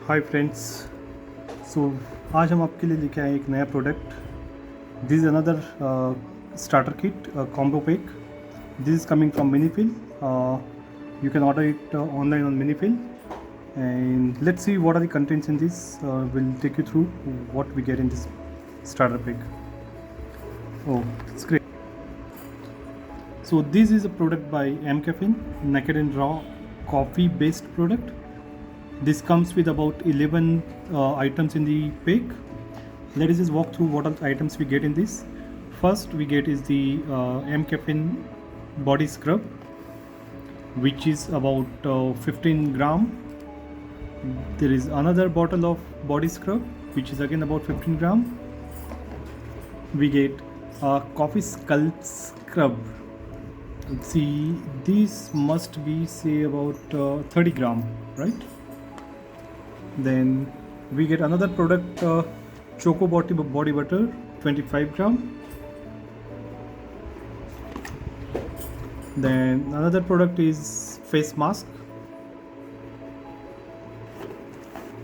Hi friends. सो आज हम आपके लिए लेके आए एक नया product. This is another starter kit combo pack. This is coming from Minifeel. You can order it online on Minifeel, and let's see what are the contents in this. We'll take you through what we get in this starter pack. Oh, it's great. So this is a product by MCaffeine, naked and raw coffee based product. This comes with about 11 items in the pack. Let us just walk through what are the items we get in this. First we get is the MCaffeine body scrub, which is about 15 gram. There is another bottle of body scrub, which is again about 15 gram. We get a coffee scalp scrub. See, this must be say about 30 gram, right? Then we get another product, choco body butter, 25 gram. Then another product is face mask.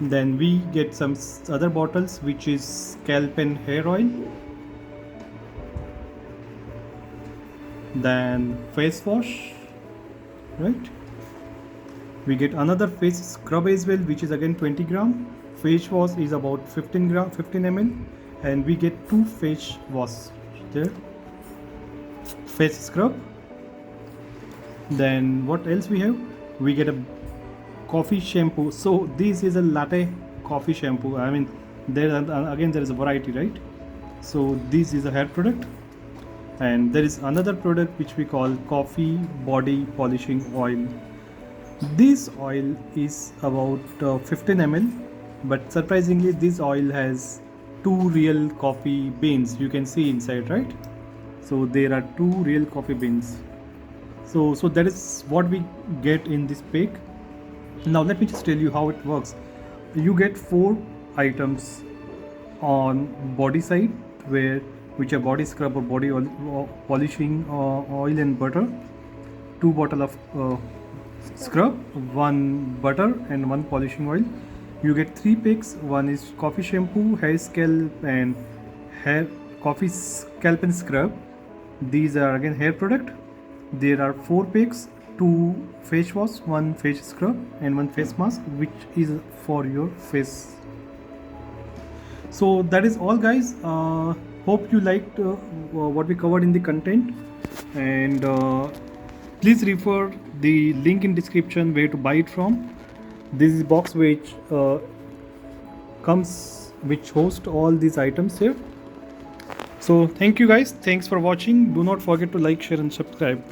Then we get some other bottles, which is scalp and hair oil. Then face wash, right? We get another face scrub as well, which is again 20 gram. Face wash is about 15 gram, 15 ml, and we get 2 face wash there. Face scrub. Then what else we have? We get a coffee shampoo. So this is a latte coffee shampoo. I mean, there again there is a variety, right? So this is a hair product, and there is another product which we call coffee body polishing oil. This oil is about 15 ml, but surprisingly this oil has 2 real coffee beans. You can see inside, right? So there are 2 real coffee beans. So that is what we get in this pack. Now let me just tell you how it works. You get 4 items on body side, which are body scrub or body oil, polishing oil and butter, 2 bottle of scrub, 1 butter and 1 polishing oil. You get 3 packs. One is coffee shampoo, hair scalp and hair coffee scalp and scrub. These are again hair product. There are 4 packs, 2 face wash, 1 face scrub and 1 face mask, which is for your face. So that is all, guys. Hope you liked what we covered in the content, and please refer the link in description where to buy it from. This is box which hosts all these items here. So thank you guys, thanks for watching. Do not forget to like, share and subscribe.